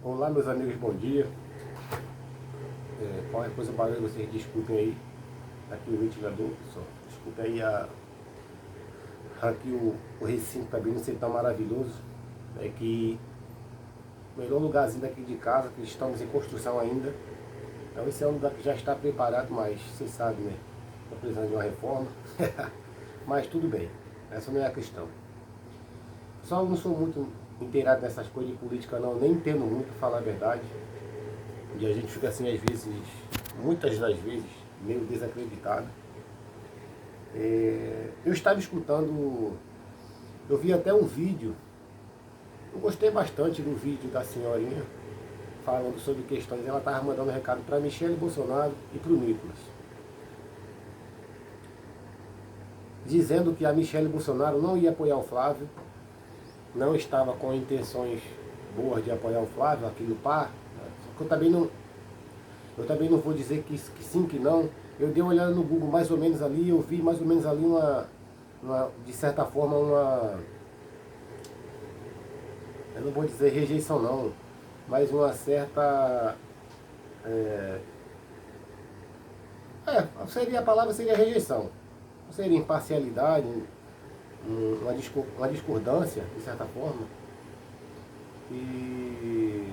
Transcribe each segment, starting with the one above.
Olá, meus amigos, bom dia. Qualquer coisa, barulho, vocês desculpem aí. Aqui o ventilador, pessoal. Desculpem aí aqui o recinto também não ser tão maravilhoso. É que o melhor lugarzinho daqui de casa, que estamos em construção ainda. Então esse é um lugar que já está preparado, mas vocês sabem, né? Estou precisando de uma reforma. Mas tudo bem, essa não é a questão. Só não sou muito inteirado nessas coisas de política não, nem entendo muito, pra falar a verdade. E a gente fica assim, às vezes, muitas das vezes, meio desacreditado. Eu estava escutando, eu vi até um vídeo, eu gostei bastante do vídeo da senhorinha, falando sobre questões, ela estava mandando um recado para Michele Bolsonaro e para o Nicolas. Dizendo que a Michele Bolsonaro não ia apoiar o Flávio, não estava com intenções boas de apoiar o Flávio aqui no par. Só que eu também não vou dizer que sim, que não. Eu dei uma olhada no Google mais ou menos ali, eu vi mais ou menos ali de certa forma, eu não vou dizer rejeição não, mas uma certa, seria a palavra seria rejeição, não seria imparcialidade, uma discordância, de certa forma. E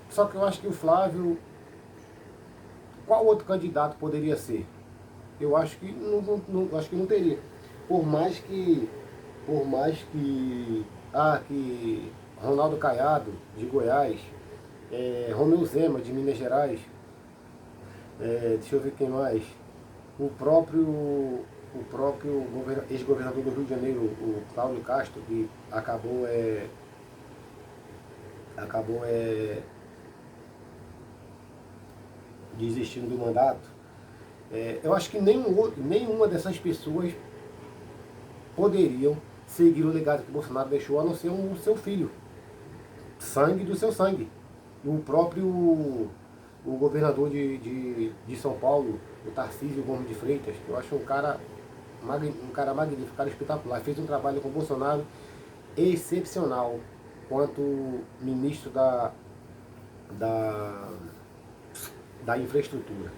só que eu acho que o Flávio, qual outro candidato poderia ser? Eu acho que acho que não teria. Por mais que, que Ronaldo Caiado, de Goiás, Romeu Zema, de Minas Gerais, deixa eu ver quem mais, o próprio ex-governador do Rio de Janeiro, o Cláudio Castro, que acabou desistindo do mandato. Eu acho que nenhuma dessas pessoas poderiam seguir o legado que Bolsonaro deixou, a não ser o seu filho, sangue do seu sangue. O próprio o governador de São Paulo, o Tarcísio Gomes de Freitas, que eu acho um cara magnífico, um cara espetacular, fez um trabalho com o Bolsonaro excepcional quanto ministro da, da infraestrutura.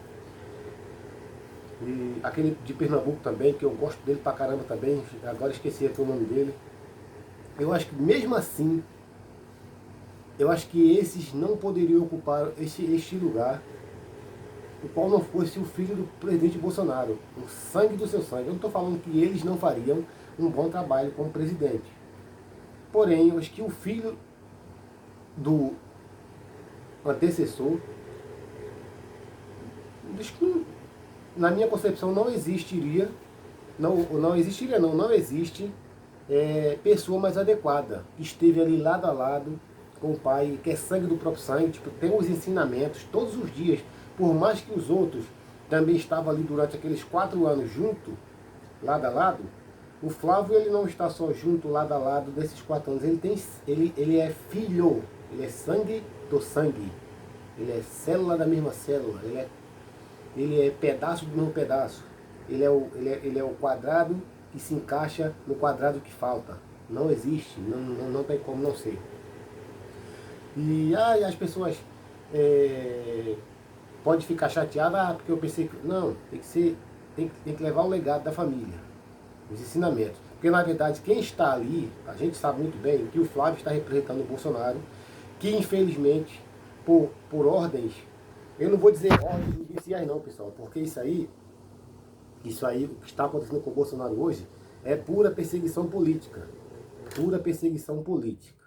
E aquele de Pernambuco também, que eu gosto dele pra caramba também, agora esqueci aqui o nome dele. Eu acho que mesmo assim, eu acho que esses não poderiam ocupar este lugar, o qual não fosse o filho do presidente Bolsonaro, o sangue do seu sangue. Eu não estou falando que eles não fariam um bom trabalho como presidente. Porém, eu acho que o filho do antecessor, acho que, na minha concepção, não existiria, não existe pessoa mais adequada, que esteve ali lado a lado com o pai, que é sangue do próprio sangue, tipo, tem os ensinamentos todos os dias, por mais que os outros também estavam ali durante aqueles 4 anos junto, lado a lado. O Flávio, ele não está só junto, lado a lado desses 4 anos, ele é filho, ele é sangue do sangue, ele é célula da mesma célula, ele é pedaço do mesmo pedaço. Ele é o quadrado que se encaixa no quadrado que falta. Não existe, não tem como não ser. E as pessoas podem ficar chateadas, porque eu pensei que. Não, tem que levar o legado da família, os ensinamentos. Porque na verdade quem está ali, a gente sabe muito bem que o Flávio está representando o Bolsonaro, que infelizmente, por ordens, eu não vou dizer ordens judiciais não, pessoal, porque isso aí, o que está acontecendo com o Bolsonaro hoje, é pura perseguição política. Pura perseguição política.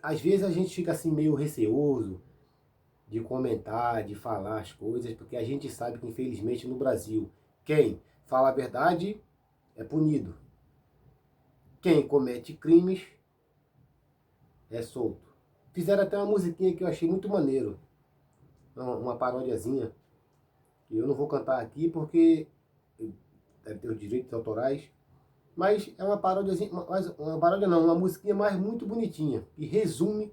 Às vezes a gente fica assim meio receoso de comentar, de falar as coisas, porque a gente sabe que infelizmente no Brasil, quem fala a verdade é punido. Quem comete crimes é solto. Fizeram até uma musiquinha que eu achei muito maneiro, uma parodiazinha, que eu não vou cantar aqui porque deve ter os direitos autorais, mas é uma paródiazinha, uma paródia não, uma musiquinha mais muito bonitinha, que resume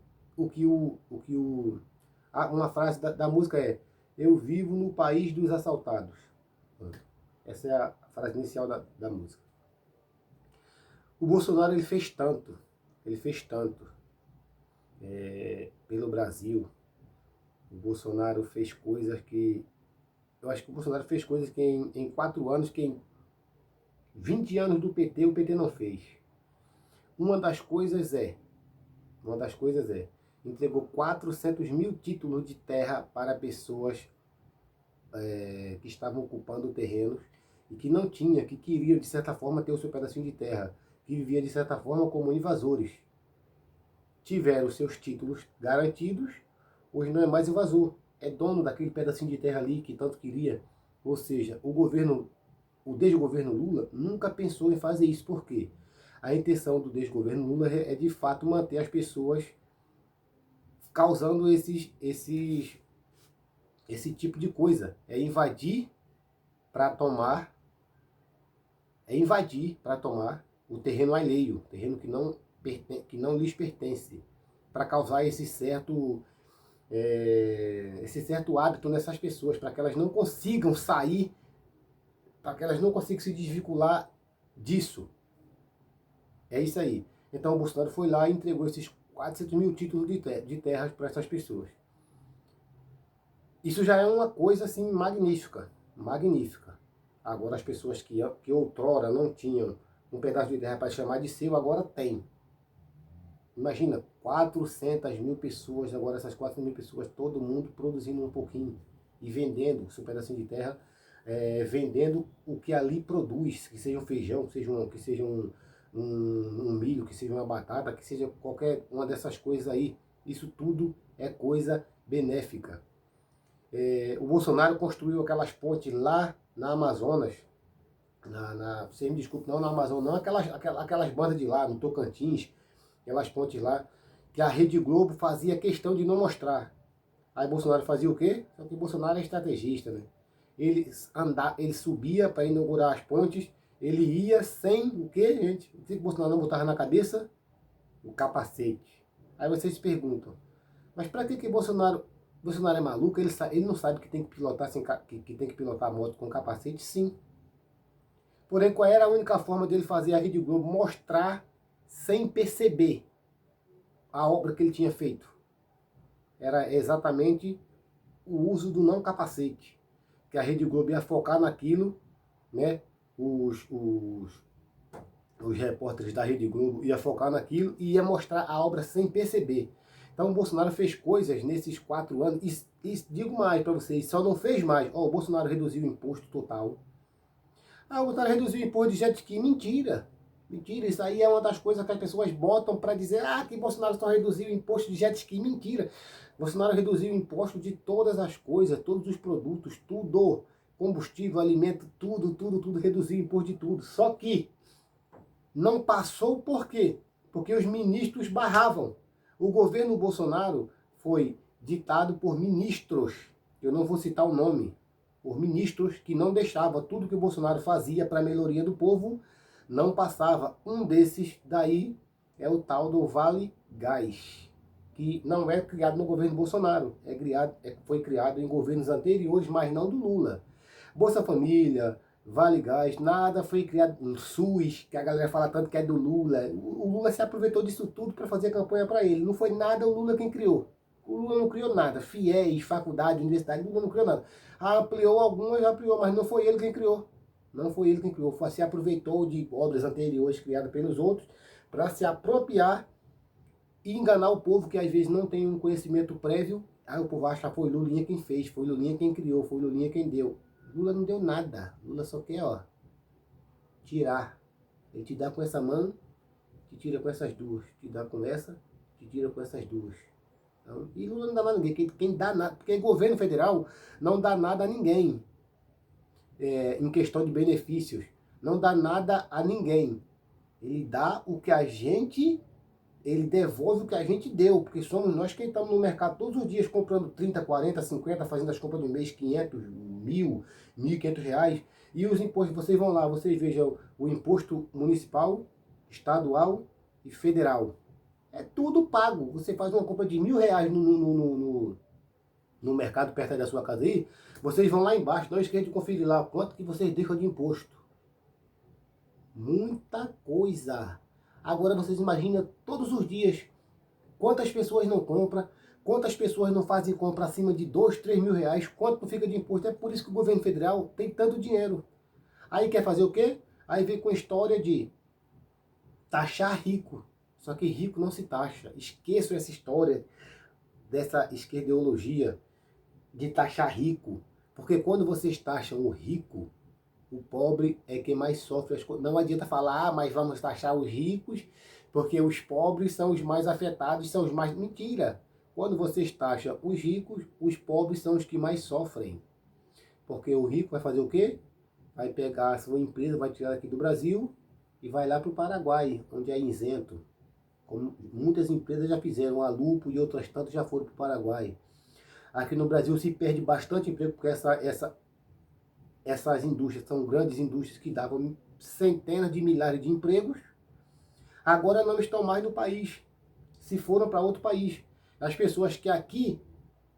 uma frase da música é: eu vivo no país dos assaltados. Essa é a frase inicial da música. O Bolsonaro ele fez tanto pelo Brasil. O Bolsonaro fez coisas que... Eu acho que o Bolsonaro fez coisas que em 4 anos, que em 20 anos do PT, o PT não fez. Uma das coisas é, entregou 400 mil títulos de terra para pessoas que estavam ocupando terrenos e que não tinham, que queriam de certa forma ter o seu pedacinho de terra, que vivia de certa forma como invasores. Tiveram seus títulos garantidos, hoje não é mais invasor, é dono daquele pedacinho de terra ali que tanto queria. Ou seja, o desgoverno Lula nunca pensou em fazer isso. Por quê? A intenção do desgoverno Lula é de fato manter as pessoas causando esse tipo de coisa. É invadir para tomar o terreno alheio, terreno que não lhes pertence, para causar esse certo hábito nessas pessoas, para que elas não consigam sair, para que elas não consigam se desvincular disso. É isso aí. Então o Bolsonaro foi lá e entregou esses 400 mil títulos de terras para essas pessoas. Isso já é uma coisa assim magnífica, magnífica. Agora as pessoas que outrora não tinham um pedaço de terra para chamar de seu, agora tem. Imagina, 400 mil pessoas, agora essas 400 mil pessoas, todo mundo produzindo um pouquinho e vendendo seu pedacinho de terra, vendendo o que ali produz, que seja um feijão, que seja um milho, que seja uma batata, que seja qualquer uma dessas coisas aí. Isso tudo é coisa benéfica. O Bolsonaro construiu aquelas pontes lá na Amazonas, você me desculpe, não na Amazonas, não, aquelas bandas de lá, no Tocantins, aquelas pontes lá, que a Rede Globo fazia questão de não mostrar. Aí Bolsonaro fazia o quê? Só que Bolsonaro é estrategista, né? Ele subia para inaugurar as pontes, ele ia sem o quê, gente? O que Bolsonaro não botava na cabeça? O capacete. Aí vocês se perguntam, mas para que Bolsonaro é maluco? Ele não sabe que tem que pilotar que tem que pilotar a moto com capacete? Sim. Porém, qual era a única forma dele fazer a Rede Globo mostrar sem perceber a obra que ele tinha feito? Era exatamente o uso do não capacete. Que a Rede Globo ia focar naquilo, né? Os repórteres da Rede Globo iam focar naquilo e ia mostrar a obra sem perceber. Então o Bolsonaro fez coisas nesses 4 anos, e digo mais para vocês, só não fez mais. O Bolsonaro reduziu o imposto total. O Bolsonaro reduziu o imposto de jet ski. Mentira. Mentira, isso aí é uma das coisas que as pessoas botam para dizer que Bolsonaro só reduziu o imposto de jet ski. Mentira. Bolsonaro reduziu o imposto de todas as coisas, todos os produtos, tudo. Combustível, alimento, tudo, reduziu o imposto de tudo. Só que não passou por quê? Porque os ministros barravam. O governo Bolsonaro foi ditado por ministros, eu não vou citar o nome, por ministros que não deixavam tudo que o Bolsonaro fazia para a melhoria do povo, não passava. Um desses daí é o tal do Vale Gás, que não é criado no governo Bolsonaro, foi criado em governos anteriores, mas não do Lula. Bolsa Família, Vale Gás, nada foi criado. O SUS, que a galera fala tanto que é do Lula. O Lula se aproveitou disso tudo para fazer campanha para ele. Não foi nada o Lula quem criou. O Lula não criou nada. FIES, faculdade, universidade, o Lula não criou nada. Ampliou algumas, ampliou, mas não foi ele quem criou. Não foi ele quem criou. Se aproveitou de obras anteriores criadas pelos outros para se apropriar e enganar o povo que às vezes não tem um conhecimento prévio. Aí o povo acha que foi Lulinha quem fez, foi Lulinha quem criou, foi Lulinha quem deu. Lula não deu nada. Lula só quer, tirar. Ele te dá com essa mão, te tira com essas duas. Te dá com essa, te tira com essas duas. Então, e Lula não dá nada a ninguém. Quem dá nada, porque o governo federal não dá nada a ninguém. Em questão de benefícios. Não dá nada a ninguém. Ele dá o que ele devolve o que a gente deu, porque somos nós quem estamos no mercado todos os dias comprando 30, 40, 50, fazendo as compras do mês, 500, 1.000, 1.500 reais. E os impostos, vocês vão lá, vocês vejam o imposto municipal, estadual e federal. É tudo pago. Você faz uma compra de 1.000 reais no mercado perto da sua casa aí, vocês vão lá embaixo, não esqueçam de conferir lá quanto que vocês deixam de imposto. Muita coisa. Agora vocês imaginam todos os dias quantas pessoas não compram, quantas pessoas não fazem compra acima de 2, 3 mil reais, quanto não fica de imposto. É por isso que o governo federal tem tanto dinheiro. Aí quer fazer o quê? Aí vem com a história de taxar rico. Só que rico não se taxa. Esqueçam essa história dessa esquerdeologia de taxar rico. Porque quando vocês taxam o rico, o pobre é quem mais sofre as coisas. Não adianta falar, mas vamos taxar os ricos, porque os pobres são os mais afetados, são os mais... Mentira! Quando vocês taxam os ricos, os pobres são os que mais sofrem. Porque o rico vai fazer o quê? Vai pegar a sua empresa, vai tirar aqui do Brasil e vai lá para o Paraguai, onde é isento. Como muitas empresas já fizeram, a Lupo e outras tantas já foram para o Paraguai. Aqui no Brasil se perde bastante emprego, porque essas indústrias são grandes indústrias que davam centenas de milhares de empregos. Agora não estão mais no país, se foram para outro país. As pessoas que aqui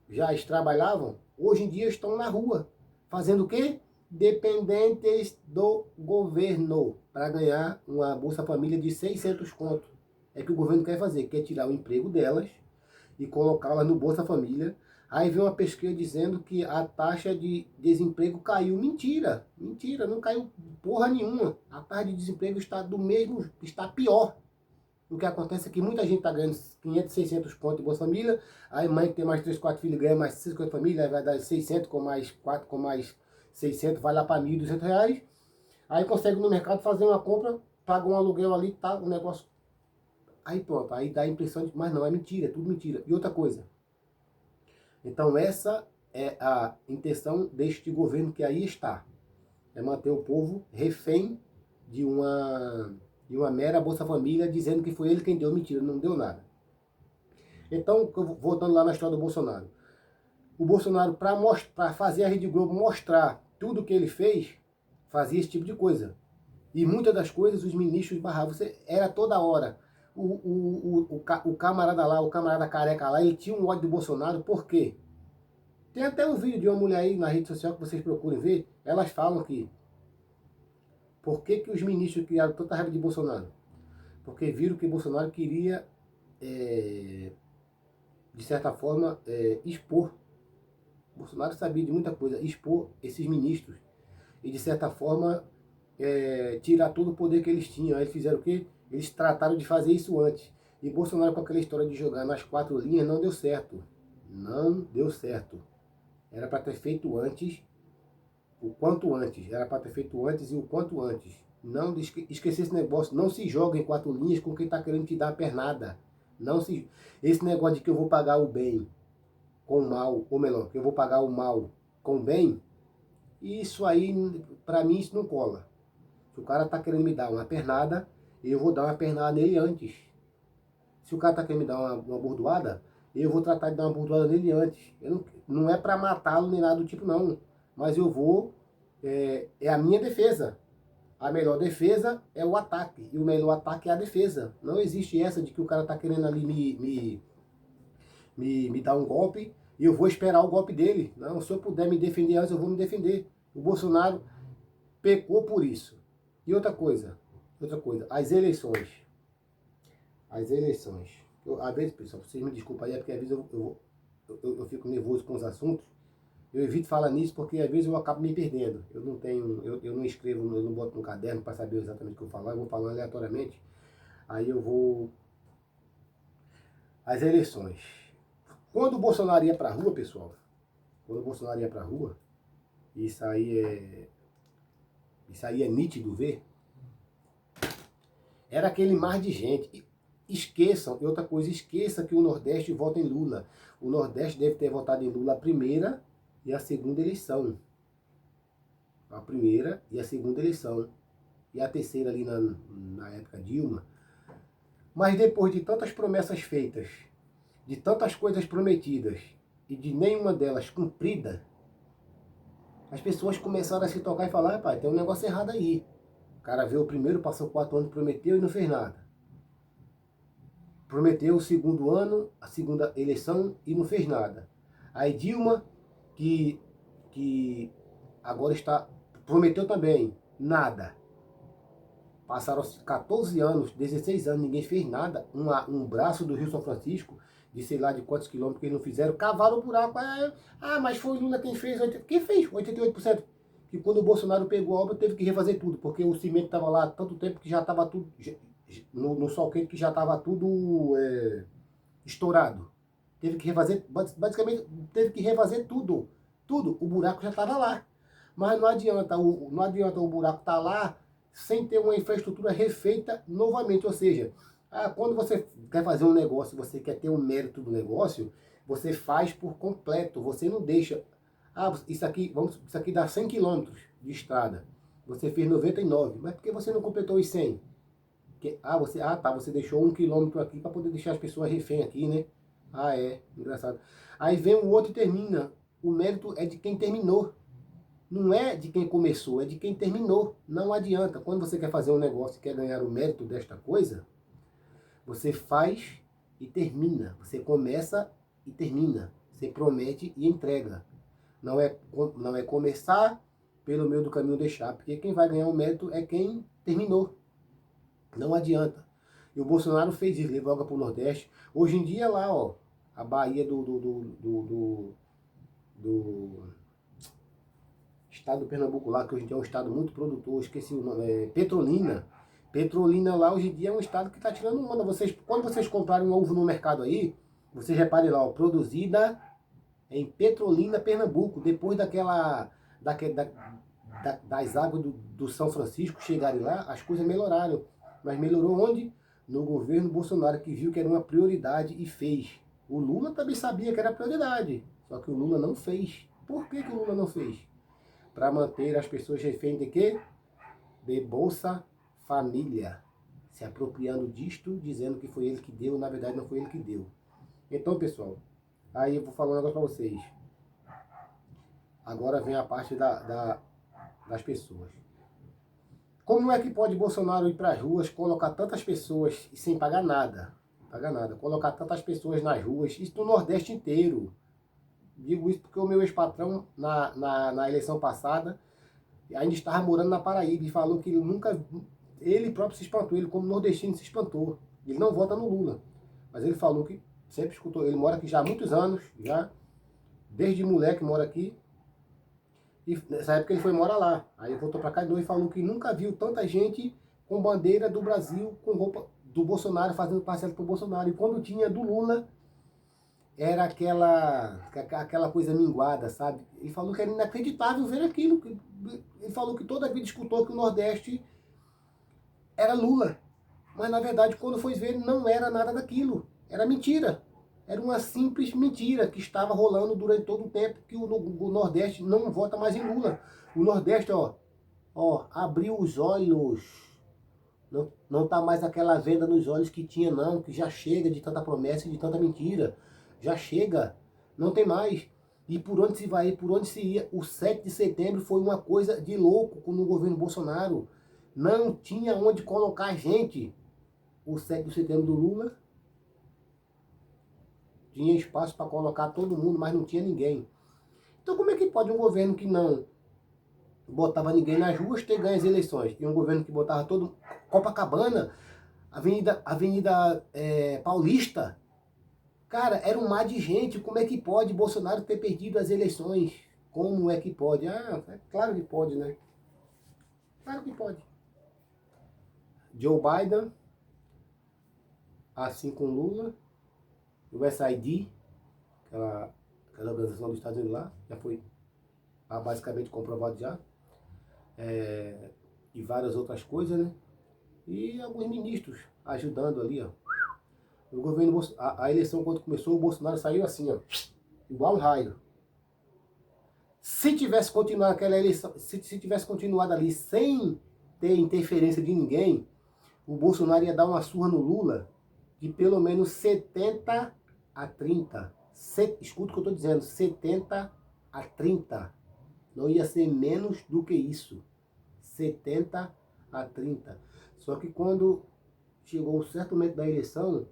já trabalhavam, hoje em dia estão na rua. Fazendo o quê? Dependentes do governo, para ganhar uma Bolsa Família de 600 conto. É que o governo quer fazer, quer tirar o emprego delas e colocá-las no Bolsa Família. Aí vem uma pesquisa dizendo que a taxa de desemprego caiu. Mentira, mentira, não caiu porra nenhuma. A taxa de desemprego está do mesmo, está pior. O que acontece é que muita gente está ganhando 500, 600 conto de Bolsa Família, aí mãe que tem mais 3, 4 filhos ganha mais 50 família, aí vai dar 600 com mais 4, com mais 600, vai lá para R$ 1.200, aí consegue no mercado fazer uma compra, paga um aluguel ali, tá, o negócio... Aí pronto, aí dá a impressão de... Mas não, é mentira, é tudo mentira. E outra coisa, então essa é a intenção deste governo que aí está, é manter o povo refém de uma mera Bolsa Família, dizendo que foi ele quem deu. Mentira, não deu nada. Então, voltando lá na história do Bolsonaro. O Bolsonaro, para fazer a Rede Globo mostrar tudo o que ele fez, fazia esse tipo de coisa. E muitas das coisas os ministros barravam. Era toda hora. O camarada lá, o camarada careca lá, ele tinha um ódio do Bolsonaro. Por quê? Tem até um vídeo de uma mulher aí na rede social que vocês procurem ver. Elas falam que por que os ministros criaram tanta raiva de Bolsonaro? Porque viram que Bolsonaro queria, de certa forma, expor. Bolsonaro sabia de muita coisa, expor esses ministros. E, de certa forma, tirar todo o poder que eles tinham. Aí eles fizeram o quê? Eles trataram de fazer isso antes. E Bolsonaro, com aquela história de jogar nas 4 linhas, não deu certo. Não deu certo. Era para ter feito antes, o quanto antes. Era para ter feito antes e o quanto antes. Não esquecer esse negócio. Não se joga em 4 linhas com quem está querendo te dar a pernada. Não se... Esse negócio de que eu vou pagar o bem com o mal, ou melhor, que eu vou pagar o mal com o bem, isso aí, para mim, isso não cola. Se o cara está querendo me dar uma pernada, eu vou dar uma pernada nele antes. Se o cara está querendo me dar uma bordoada, eu vou tratar de dar uma bordoada nele antes. Não é para matá-lo nem nada do tipo, não. Mas eu vou... É a minha defesa. A melhor defesa é o ataque. E o melhor ataque é a defesa. Não existe essa de que o cara está querendo ali me dar um golpe e eu vou esperar o golpe dele. Não, se eu puder me defender antes, eu vou me defender. O Bolsonaro pecou por isso. E outra coisa, as eleições. Às vezes, pessoal, vocês me desculpem aí, é porque às vezes eu fico nervoso com os assuntos. Eu evito falar nisso porque às vezes eu acabo me perdendo. Eu não escrevo, eu não boto no caderno para saber exatamente o que eu vou falar, eu vou falando aleatoriamente. Aí eu vou... As eleições. Quando o Bolsonaro ia pra rua, pessoal, isso aí é nítido ver, era aquele mar de gente. Esqueçam, e outra coisa, esqueça que o Nordeste vota em Lula. O Nordeste deve ter votado em Lula a primeira e a segunda eleição. A primeira e a segunda eleição. E a terceira ali na época Dilma. Mas depois de tantas promessas feitas, de tantas coisas prometidas e de nenhuma delas cumprida, as pessoas começaram a se tocar e falar: rapaz, tem um negócio errado aí. O cara veio o primeiro, passou 4 anos, prometeu e não fez nada. Prometeu o segundo ano, a segunda eleição e não fez nada. Aí Dilma, que agora prometeu também, nada. Passaram 14 anos, 16 anos, ninguém fez nada. Um braço do Rio São Francisco, de sei lá de quantos quilômetros que eles não fizeram, cavaram o buraco. Mas foi o Lula quem fez. Quem fez? 88%. Que quando o Bolsonaro pegou a obra, teve que refazer tudo, porque o cimento estava lá há tanto tempo que já estava tudo, no sol quente, que já estava tudo estourado. Teve que refazer, basicamente, teve que refazer tudo. Tudo. O buraco já estava lá. Mas não adianta o buraco estar lá sem ter uma infraestrutura refeita novamente. Ou seja, quando você quer fazer um negócio, você quer ter o mérito do negócio, você faz por completo. Você não deixa... isso aqui dá 100 quilômetros de estrada. Você fez 99. Mas por que você não completou os 100? Você deixou 1 quilômetro aqui para poder deixar as pessoas refém aqui, né? Engraçado. Aí vem o outro e termina. O mérito é de quem terminou. Não é de quem começou, é de quem terminou. Não adianta. Quando você quer fazer um negócio e quer ganhar o mérito desta coisa, você faz e termina. Você começa e termina. Você promete e entrega. Não é começar pelo meio do caminho deixar. Porque quem vai ganhar o mérito é quem terminou. Não adianta. E o Bolsonaro fez isso, levou água para o Nordeste. Hoje em dia lá, ó, a Bahia do estado do Pernambuco lá, que hoje em dia é um estado muito produtor, esqueci o nome, Petrolina. Petrolina lá hoje em dia é um estado que está tirando onda. Quando vocês comprarem um ovo no mercado aí, vocês reparem lá, ó, produzida em Petrolina, Pernambuco, depois das águas do São Francisco chegarem lá, as coisas melhoraram. Mas melhorou onde? No governo Bolsonaro, que viu que era uma prioridade e fez. O Lula também sabia que era prioridade, só que o Lula não fez. Por que o Lula não fez? Para manter as pessoas refém de quê? De Bolsa Família. Se apropriando disto, dizendo que foi ele que deu, na verdade não foi ele que deu. Então, pessoal, aí eu vou falar um negócio para vocês. Agora vem a parte das pessoas. Como é que pode Bolsonaro ir para as ruas, colocar tantas pessoas sem pagar nada? Pagar nada. Colocar tantas pessoas nas ruas, isso no Nordeste inteiro. Digo isso porque o meu ex-patrão, na eleição passada, ainda estava morando na Paraíba e falou que ele próprio se espantou, ele como nordestino se espantou. Ele não vota no Lula, mas ele falou que sempre escutou, ele mora aqui já há muitos anos, já desde moleque mora aqui, e nessa época ele foi morar lá. Aí ele voltou para cá de novo e falou que nunca viu tanta gente com bandeira do Brasil, com roupa do Bolsonaro, fazendo parcela pro Bolsonaro. E quando tinha do Lula, era aquela coisa minguada, sabe? Ele falou que era inacreditável ver aquilo. Ele falou que toda a vida escutou que o Nordeste era Lula. Mas na verdade, quando foi ver, não era nada daquilo. Era mentira. Era uma simples mentira que estava rolando durante todo o tempo que o Nordeste não vota mais em Lula. O Nordeste, abriu os olhos. Não tá mais aquela venda nos olhos que tinha, não, que já chega de tanta promessa e de tanta mentira. Já chega, não tem mais. E por onde se vai, por onde se ia, o 7 de setembro foi uma coisa de louco no governo Bolsonaro. Não tinha onde colocar gente. O 7 de setembro do Lula tinha espaço para colocar todo mundo, mas não tinha ninguém. Então como é que pode um governo que não botava ninguém nas ruas ter ganho as eleições? E um governo que botava todo... Copacabana, Avenida Paulista, cara, era um mar de gente. Como é que pode Bolsonaro ter perdido as eleições? Como é que pode? É claro que pode, né? Claro que pode. Joe Biden, assim com Lula, o USAID, aquela organização dos Estados Unidos lá, já foi basicamente comprovado já. E várias outras coisas, né? E alguns ministros ajudando ali, ó. O governo, a eleição quando começou, o Bolsonaro saiu assim, ó, igual um raio. Se tivesse continuado aquela eleição, se tivesse continuado ali sem ter interferência de ninguém, o Bolsonaro ia dar uma surra no Lula de pelo menos 70 a 30. Escuta o que eu estou dizendo, 70 a 30. Não ia ser menos do que isso. 70 a 30. Só que quando chegou o certo momento da eleição,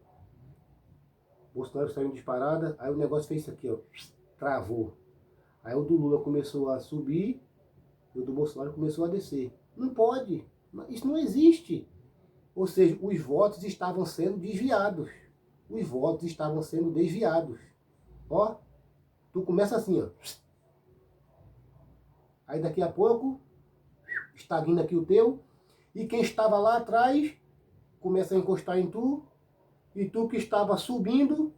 Bolsonaro saiu em disparada, aí o negócio fez isso aqui, ó, travou. Aí o do Lula começou a subir e o do Bolsonaro começou a descer. Não pode, Isso não existe. Ou seja, os votos estavam sendo desviados. Os votos estavam sendo desviados. Ó, tu começa assim, ó. Aí daqui a pouco, estagna aqui o teu. E quem estava lá atrás, começa a encostar em tu. E tu que estava subindo,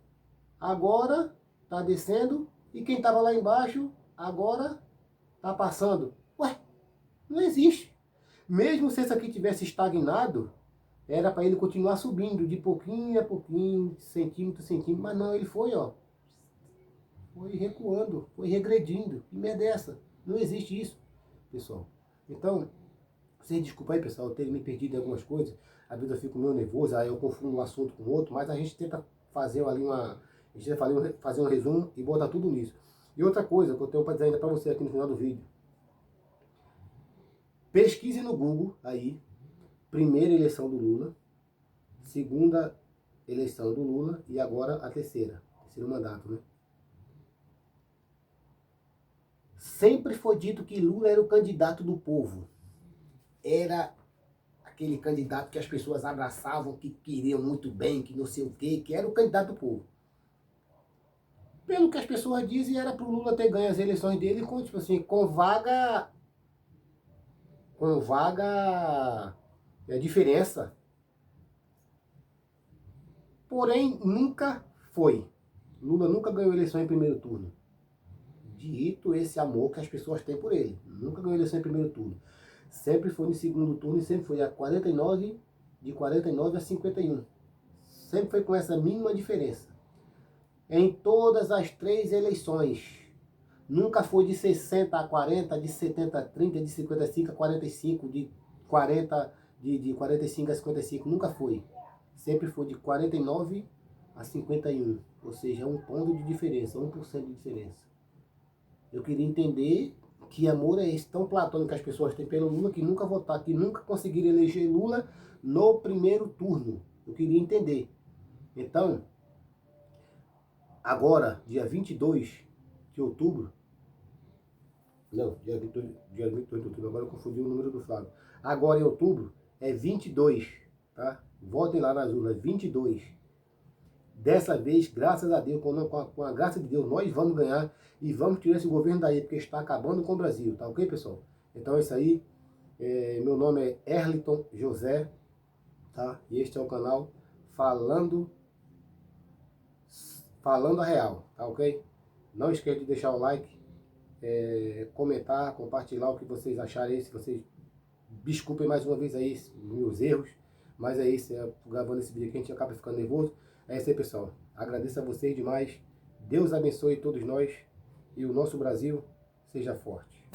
agora está descendo. E quem estava lá embaixo, agora está passando. Ué, não existe. Mesmo se esse aqui tivesse estagnado, era para ele continuar subindo de pouquinho a pouquinho, centímetro a centímetro. Mas não, ele foi, ó. Foi recuando, foi regredindo. Que merda é essa? Não existe isso, pessoal. Então, vocês desculpa aí, pessoal, eu tenho me perdido em algumas coisas. Às vezes eu fico meio nervoso, aí eu confundo um assunto com outro, mas a gente tenta fazer ali uma... A gente tenta fazer um resumo e botar tudo nisso. E outra coisa que eu tenho para dizer ainda para você aqui no final do vídeo. Pesquise no Google aí, primeira eleição do Lula, segunda eleição do Lula e agora a terceiro mandato, né? Sempre foi dito que Lula era o candidato do povo. Era aquele candidato que as pessoas abraçavam, que queriam muito bem, que não sei o quê, que era o candidato do povo. Pelo que as pessoas dizem, era para o Lula ter ganho as eleições dele com, tipo assim, com vaga diferença. Porém, nunca foi. Lula nunca ganhou eleição em primeiro turno. Dito esse amor que as pessoas têm por ele. Nunca ganhou eleição em primeiro turno. Sempre foi no segundo turno e sempre foi a 49, de 49 a 51. Sempre foi com essa mínima diferença. Em todas as 3 eleições. Nunca foi de 60 a 40, de 70 a 30, de 55 a 45, de 40, de 45 a 55. Nunca foi. Sempre foi de 49 a 51. Ou seja, um ponto de diferença, 1% de diferença. Eu queria entender que amor é esse tão platônico que as pessoas têm pelo Lula, que nunca votaram, que nunca conseguiram eleger Lula no primeiro turno. Eu queria entender. Então, agora, dia 22 de outubro, não, dia 22 de outubro, agora eu confundi o número do Flávio. Agora em outubro é 22, tá? Votem lá nas urnas, 22. Dessa vez, graças a Deus, com a graça de Deus, nós vamos ganhar e vamos tirar esse governo daí, porque está acabando com o Brasil, tá ok, pessoal? Então é isso aí. Meu nome é Erliton José, tá? E este é o canal Falando a Real, tá ok? Não esqueça de deixar o like, comentar, compartilhar o que vocês acharem aí, se vocês desculpem mais uma vez aí meus erros, mas é isso, gravando esse vídeo aqui a gente acaba ficando nervoso. É isso aí, pessoal. Agradeço a vocês demais. Deus abençoe todos nós e o nosso Brasil seja forte.